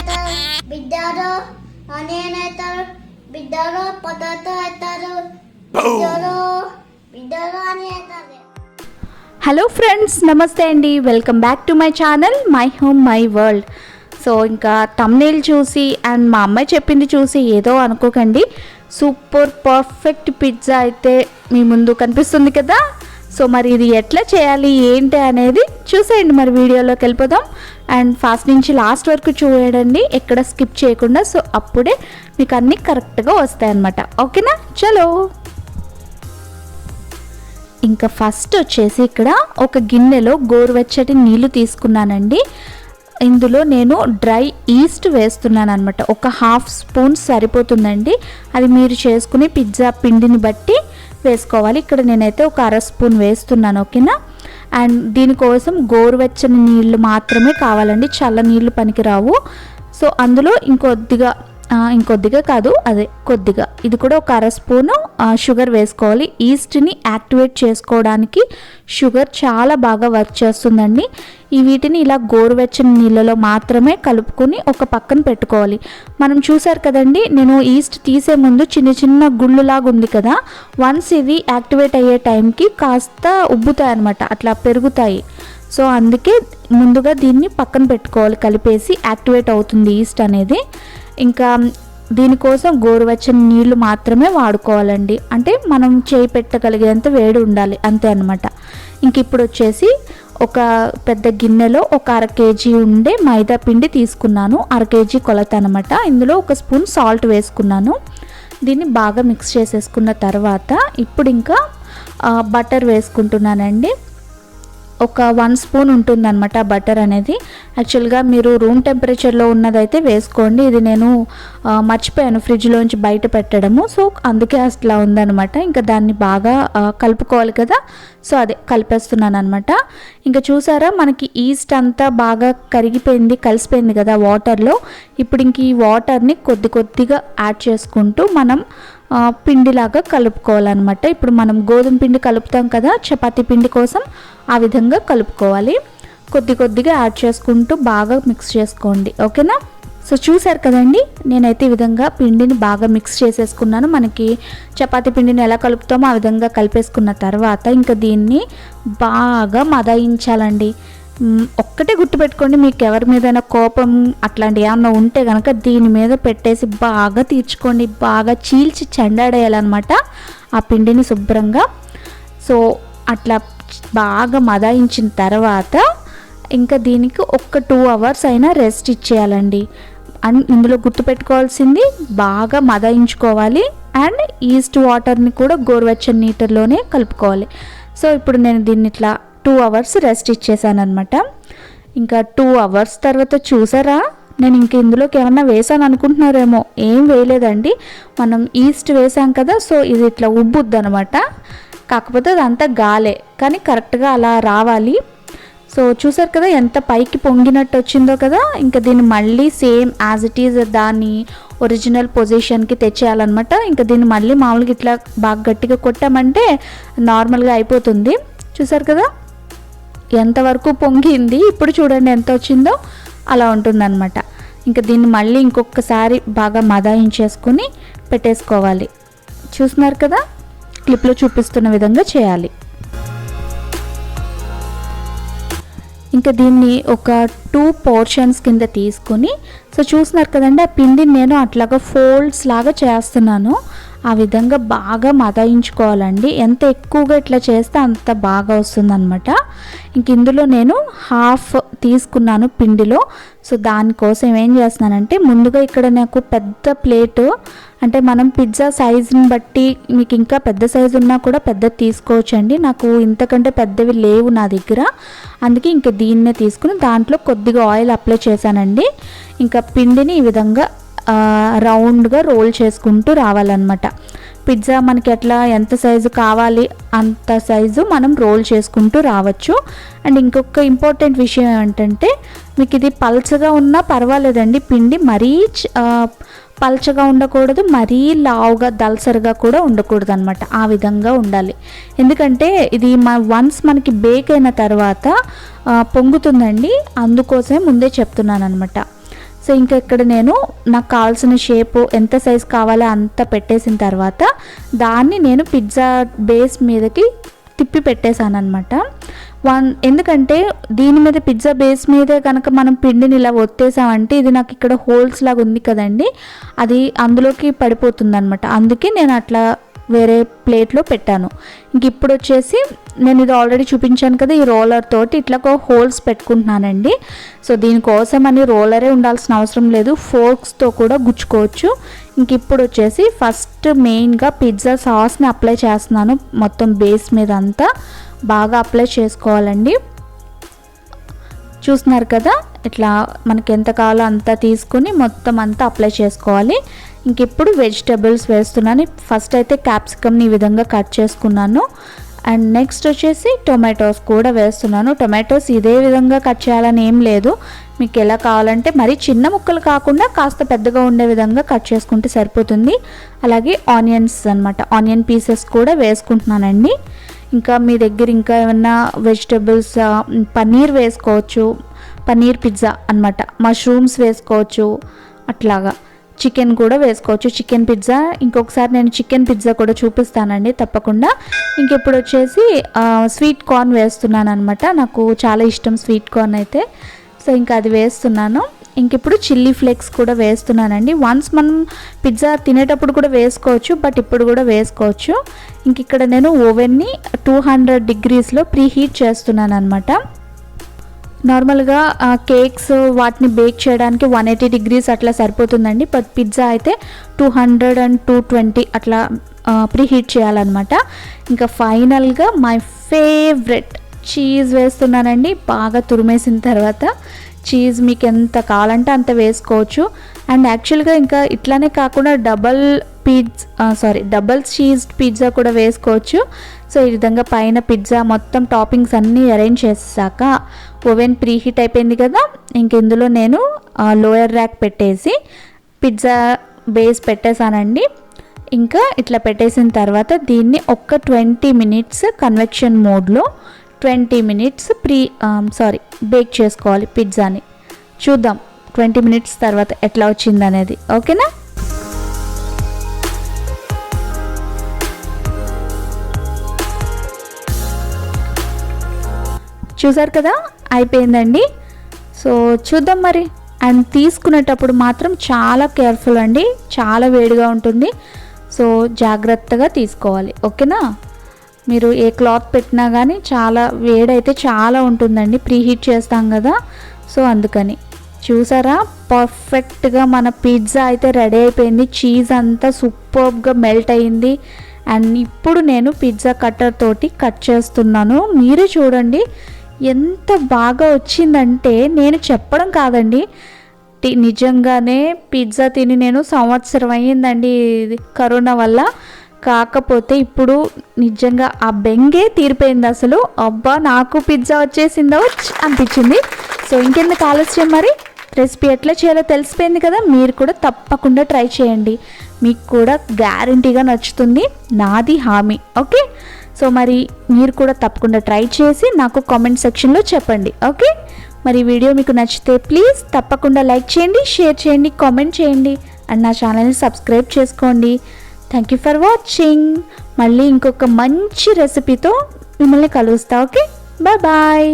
అవుతారు, బిడ్డలు ఆనియన్ అవుతారు, బిడ్డలు పొటాటో అవుతారు, బిడ్డలు అని అవుతారు. హలో ఫ్రెండ్స్, నమస్తే అండి. Welcome back to my channel my home my world. So ఇంకా థంబ్నెయిల్ చూసి అండ్ మా అమ్మాయి చెప్పింది చూసి ఏదో అనుకోకండి, సూపర్ పర్ఫెక్ట్ పిజ్జా అయితే మీ ముందు కనిపిస్తుంది కదా. సో మరి ఇది ఎట్లా చేయాలి ఏంటి అనేది చూసేయండి. మరి వీడియోలోకి వెళ్ళిపోదాం. అండ్ ఫస్ట్ నుంచి లాస్ట్ వరకు చూడండి, ఎక్కడ స్కిప్ చేయకుండా. సో అప్పుడే మీకు అన్నీ కరెక్ట్గా వస్తాయన్నమాట. ఓకేనా, చలో. ఇంకా ఫస్ట్ వచ్చేసి ఇక్కడ ఒక గిన్నెలో గోరువెచ్చటి నీళ్లు తీసుకున్నానండి. ఇందులో నేను డ్రై ఈస్ట్ వేస్తున్నాను అనమాట. ఒక హాఫ్ స్పూన్ సరిపోతుందండి. అది మీరు చేసుకునే పిజ్జా పిండిని బట్టి వేసుకోవాలి. ఇక్కడ నేనైతే ఒక అర స్పూన్ వేస్తున్నాను. ఓకేనా. అండ్ దీనికోసం గోరువెచ్చని నీళ్ళు మాత్రమే కావాలండి, చల్ల నీళ్ళు పనికిరావు. సో అందులో ఇంకొద్దిగా కాదు, అదే కొద్దిగా, ఇది కూడా ఒక అర స్పూను షుగర్ వేసుకోవాలి. ఈస్ట్ని యాక్టివేట్ చేసుకోవడానికి షుగర్ చాలా బాగా వర్క్ చేస్తుందండి. వీటిని ఇలా గోరువెచ్చని నీళ్ళలో మాత్రమే కలుపుకొని ఒక పక్కన పెట్టుకోవాలి. మనం చూసారు కదండి, నేను ఈస్ట్ తీసే ముందు చిన్న చిన్న గుళ్ళులాగా ఉంది కదా, వన్స్ ఇది యాక్టివేట్ అయ్యే టైంకి కాస్త ఉబ్బుతాయి అన్నమాట, అట్లా పెరుగుతాయి. సో అందుకే ముందుగా దీన్ని పక్కన పెట్టుకోవాలి, కలిపేసి యాక్టివేట్ అవుతుంది ఈస్ట్ అనేది. ఇంకా దీనికోసం గోరువెచ్చని నీళ్లు మాత్రమే వాడుకోవాలండి. అంటే మనం చేయి పెట్టగలిగేంత వేడి ఉండాలి, అంతే అనమాట. ఇంక ఇప్పుడు వచ్చేసి ఒక పెద్ద గిన్నెలో ఒక అర కేజీ ఉండే మైదా పిండి తీసుకున్నాను, అర కేజీ కొలత అనమాట. ఇందులో ఒక స్పూన్ సాల్ట్ వేసుకున్నాను. దీన్ని బాగా మిక్స్ చేసేసుకున్న తర్వాత ఇప్పుడు ఇంకా బటర్ వేసుకుంటున్నానండి. ఒక 1 స్పూన్ ఉంటుందన్నమాట బటర్ అనేది. యాక్చువల్గా మీరు రూమ్ టెంపరేచర్లో ఉన్నదైతే వేసుకోండి. ఇది నేను మర్చిపోయాను ఫ్రిడ్జ్లోంచి బయట పెట్టడము, సో అందుకే అట్లా ఉందన్నమాట. ఇంకా దాన్ని బాగా కలుపుకోవాలి కదా, సో అదే కలిపేస్తున్నాను అనమాట. ఇంకా చూసారా, మనకి ఈస్ట్ అంతా బాగా కలిసిపోయింది కదా వాటర్లో. ఇప్పుడు ఇంక ఈ వాటర్ని కొద్దిగా యాడ్ చేసుకుంటూ మనం పిండిలాగా కలుపుకోవాలన్నమాట. ఇప్పుడు మనం గోధుమ పిండి కలుపుతాం కదా చపాతీ పిండి కోసం, ఆ విధంగా కలుపుకోవాలి. కొద్దిగా యాడ్ చేసుకుంటూ బాగా మిక్స్ చేసుకోండి. ఓకేనా. సో చూసారు కదండి, నేనైతే ఈ విధంగా పిండిని బాగా మిక్స్ చేసేసుకున్నాను. మనకి చపాతీ పిండిని ఎలా కలుపుతామో ఆ విధంగా కలిపేసుకున్న తర్వాత ఇంకా దీన్ని బాగా మదాయించాలండి. ఒక్కటే గుర్తుపెట్టుకోండి, మీకు ఎవరి మీదైనా కోపం అట్లాంటి ఏమన్నా ఉంటే కనుక దీని మీద పెట్టేసి బాగా తీర్చుకోండి, బాగా చీల్చి చెండాడేయాలన్నమాట ఆ పిండిని శుభ్రంగా. సో అట్లా బాగా మదాయించిన తర్వాత ఇంకా దీనికి ఒక 2 అవర్స్ అయినా రెస్ట్ ఇచ్చేయాలండి. అండ్ ఇందులో గుర్తుపెట్టుకోవాల్సింది బాగా మదాయించుకోవాలి అండ్ ఈస్ట్ వాటర్ని కూడా గోరువెచ్చని నీటిలోనే కలుపుకోవాలి. సో ఇప్పుడు నేను దీన్ని ఇట్లా 2 అవర్స్ రెస్ట్ ఇచ్చేసాను అనమాట. ఇంకా 2 అవర్స్ తర్వాత చూసారా, నేను ఇంక ఇందులోకి ఏమన్నా వేసాను అనుకుంటున్నారేమో, ఏం వేయలేదండి. మనం ఈస్ట్ వేసాం కదా, సో ఇది ఇట్లా ఉబ్బుద్ది అనమాట. కాకపోతే అదంతా గాలే, కానీ కరెక్ట్గా అలా రావాలి. సో చూసారు కదా ఎంత పైకి పొంగినట్టు వచ్చిందో కదా. ఇంకా దీన్ని మళ్ళీ సేమ్ యాజ్ ఇట్ ఈజ్ దాన్ని ఒరిజినల్ పొజిషన్కి తెచ్చేయాలన్నమాట. ఇంకా దీన్ని మళ్ళీ మామూలుగా ఇట్లా బాగా గట్టిగా కొట్టామంటే నార్మల్గా అయిపోతుంది. చూసారు కదా ఎంతవరకు పొంగింది, ఇప్పుడు చూడండి ఎంత వచ్చిందో, అలా ఉంటుందన్నమాట. ఇంకా దీన్ని మళ్ళీ ఇంకొకసారి బాగా మదాయించేసుకొని పెట్టేసుకోవాలి. చూస్తున్నారు కదా, క్లిప్లో చూపిస్తున్న విధంగా చేయాలి. ఇంకా దీన్ని ఒక 2 పోర్షన్స్ కింద తీసుకుని, సో చూస్తున్నారు కదండి ఆ పిండిని నేను అట్లాగా ఫోల్డ్స్ లాగా చేస్తున్నాను. ఆ విధంగా బాగా మదాయించుకోవాలండి. ఎంత ఎక్కువగా ఇట్లా చేస్తే అంత బాగా వస్తుందన్నమాట. ఇంక ఇందులో నేను హాఫ్ తీసుకున్నాను పిండిలో. సో దానికోసం ఏం చేస్తున్నానంటే, ముందుగా ఇక్కడ నాకు పెద్ద ప్లేటు, అంటే మనం పిజ్జా సైజుని బట్టి మీకు ఇంకా పెద్ద సైజు ఉన్నా కూడా పెద్దది తీసుకోవచ్చండి. నాకు ఇంతకంటే పెద్దవి లేవు నా దగ్గర, అందుకే ఇంకా దీన్నే తీసుకుని దాంట్లో కొద్దిగా ఆయిల్ అప్లై చేశానండి. ఇంకా పిండిని ఈ విధంగా రౌండ్గా రోల్ చేసుకుంటూ రావాలన్నమాట. పిజ్జా మనకి ఎట్లా ఎంత సైజు కావాలి అంత సైజు మనం రోల్ చేసుకుంటూ రావచ్చు. అండ్ ఇంకొక ఇంపార్టెంట్ విషయం ఏంటంటే, మీకు ఇది పల్చగా ఉన్నా పర్వాలేదండి, పిండి మరీ పల్చగా ఉండకూడదు, మరీ లావుగా దల్సరిగా కూడా ఉండకూడదు అనమాట. ఆ విధంగా ఉండాలి. ఎందుకంటే ఇది వన్స్ మనకి బేక్ అయిన తర్వాత పొంగుతుందండి, అందుకోసమే ముందే చెప్తున్నాను అనమాట. సో ఇంకా ఇక్కడ నేను నాకు కావాల్సిన షేపు ఎంత సైజ్ కావాలో అంత పెట్టేసిన తర్వాత దాన్ని నేను పిజ్జా బేస్ మీదకి తిప్పి పెట్టేశాను అనమాట. ఎందుకంటే దీని మీద పిజ్జా బేస్ మీదే కనుక మనం పిండిని ఇలా ఒత్తేసామంటే ఇది నాకు ఇక్కడ హోల్స్ లాగా ఉంది కదండి, అది అందులోకి పడిపోతుంది అనమాట. అందుకే నేను అట్లా వేరే ప్లేట్లో పెట్టాను. ఇంక ఇప్పుడు వచ్చేసి నేను ఇది ఆల్రెడీ చూపించాను కదా, ఈ రోలర్ తోటి ఇట్లా హోల్స్ పెట్టుకుంటున్నానండి. సో దీనికోసం అని రోలరే ఉండాల్సిన అవసరం లేదు, ఫోర్క్స్తో కూడా గుచ్చుకోవచ్చు. ఇంక ఇప్పుడు వచ్చేసి ఫస్ట్ మెయిన్గా పిజ్జా సాస్ని అప్లై చేస్తున్నాను. మొత్తం బేస్ మీద అంతా బాగా అప్లై చేసుకోవాలండి. చూస్తున్నారు కదా, ఇట్లా మనకి ఎంత కావాలో అంతా తీసుకుని మొత్తం అంతా అప్లై చేసుకోవాలి. ఇంక ఇప్పుడు వెజిటబుల్స్ వేస్తున్నాను. ఫస్ట్ అయితే క్యాప్సికమ్ని ఈ విధంగా కట్ చేసుకున్నాను. అండ్ నెక్స్ట్ వచ్చేసి టొమాటోస్ కూడా వేస్తున్నాను. టొమాటోస్ ఇదే విధంగా కట్ చేయాలని ఏం లేదు, మీకు ఎలా కావాలంటే మరి చిన్న ముక్కలు కాకుండా కాస్త పెద్దగా ఉండే విధంగా కట్ చేసుకుంటే సరిపోతుంది. అలాగే ఆనియన్స్ అనమాట, ఆనియన్ పీసెస్ కూడా వేసుకుంటున్నానండి. ఇంకా మీ దగ్గర ఇంకా ఏమన్నా వెజిటబుల్స్, పన్నీర్ వేసుకోవచ్చు, పన్నీర్ పిజ్జా అనమాట, మష్రూమ్స్ వేసుకోవచ్చు, అట్లాగా చికెన్ కూడా వేసుకోవచ్చు, చికెన్ పిజ్జా. ఇంకొకసారి నేను చికెన్ పిజ్జా కూడా చూపిస్తానండి తప్పకుండా. ఇంకెప్పుడు వచ్చేసి స్వీట్ కార్న్ వేస్తున్నాను అనమాట, నాకు చాలా ఇష్టం స్వీట్ కార్న్ అయితే. సో ఇంకా అది వేస్తున్నాను. ఇంక ఇప్పుడు చిల్లీ ఫ్లేక్స్ కూడా వేస్తున్నానండి. వన్స్ మనం పిజ్జా తినేటప్పుడు కూడా వేసుకోవచ్చు, బట్ ఇప్పుడు కూడా వేసుకోవచ్చు. ఇంక ఇక్కడ నేను ఓవెన్ని 200 degreesలో ప్రీ హీట్ చేస్తున్నాను అనమాట. నార్మల్గా కేక్స్ వాటిని బేక్ చేయడానికి 180 degrees అట్లా సరిపోతుందండి, బట్ పిజ్జా అయితే 200 and 220 అట్లా ప్రీ హీట్ చేయాలన్నమాట. ఇంకా ఫైనల్గా మై ఫేవరెట్ చీజ్ వేస్తున్నానండి. బాగా తురిమేసిన తర్వాత చీజ్ మీకు ఎంత కావాలంటే అంత వేసుకోవచ్చు. అండ్ యాక్చువల్గా ఇంకా ఇట్లానే కాకుండా డబల్ చీజ్ పిజ్జా కూడా వేసుకోవచ్చు. సో ఈ విధంగా పైన పిజ్జా మొత్తం టాపింగ్స్ అన్నీ అరేంజ్ చేసాక ఓవెన్ ప్రీ హీట్ అయిపోయింది కదా, ఇంక ఇందులో నేను లోయర్ ర్యాక్ పెట్టేసి పిజ్జా బేస్ పెట్టేశానండి. ఇంకా ఇట్లా పెట్టేసిన తర్వాత దీన్ని ఒక 20 minutes కన్వెక్షన్ మోడ్లో 20 minutes బేక్ చేసుకోవాలి పిజ్జాని. చూద్దాం 20 minutes తర్వాత ఎట్లా వచ్చిందనేది. ఓకేనా? చూసారు కదా, అయిపోయిందండి. సో చూద్దాం మరి. అండ్ తీసుకునేటప్పుడు మాత్రం చాలా కేర్ఫుల్ అండి, చాలా వేడిగా ఉంటుంది. సో జాగ్రత్తగా తీసుకోవాలి. ఓకేనా? మీరు ఏ క్లాత్ పెట్టినా కానీ చాలా వేడైతే చాలా ఉంటుందండి, ప్రీ హీట్ చేస్తాం కదా. సో అందుకని చూసారా, పర్ఫెక్ట్గా మన పిజ్జా అయితే రెడీ అయిపోయింది. చీజ్ అంతా సూపర్గా మెల్ట్ అయింది. అండ్ ఇప్పుడు నేను పిజ్జా కట్టర్ తోటి కట్ చేస్తున్నాను. మీరే చూడండి ఎంత బాగా వచ్చిందంటే, నేను చెప్పడం కాదండి, నిజంగానే పిజ్జా తిని నేను సంవత్సరం అయ్యిందండి కరోనా వల్ల. కాకపోతే ఇప్పుడు నిజంగా ఆ బెంగే తీరిపోయింది అసలు. అబ్బా, నాకు పిజ్జా వచ్చేసిందో అనిపించింది. సో ఇంకెందుకు ఆలస్యం, మరి రెసిపీ ఎట్లా చేయాలో తెలిసిపోయింది కదా. మీరు కూడా తప్పకుండా ట్రై చేయండి, మీకు కూడా గ్యారంటీగా నచ్చుతుంది, నాది హామీ. ఓకే, సో మరి మీరు కూడా తప్పకుండా ట్రై చేసి నాకు కామెంట్ సెక్షన్లో చెప్పండి. ఓకే, మరి వీడియో మీకు నచ్చితే ప్లీజ్ తప్పకుండా లైక్ చేయండి, షేర్ చేయండి, కామెంట్ చేయండి, అండ్ నా ఛానల్ని సబ్స్క్రైబ్ చేసుకోండి. Thank you for watching. మళ్ళీ ఇంకొక మంచి రెసిపీతో మిమ్మల్ని కలుస్తా. Okay, bye bye.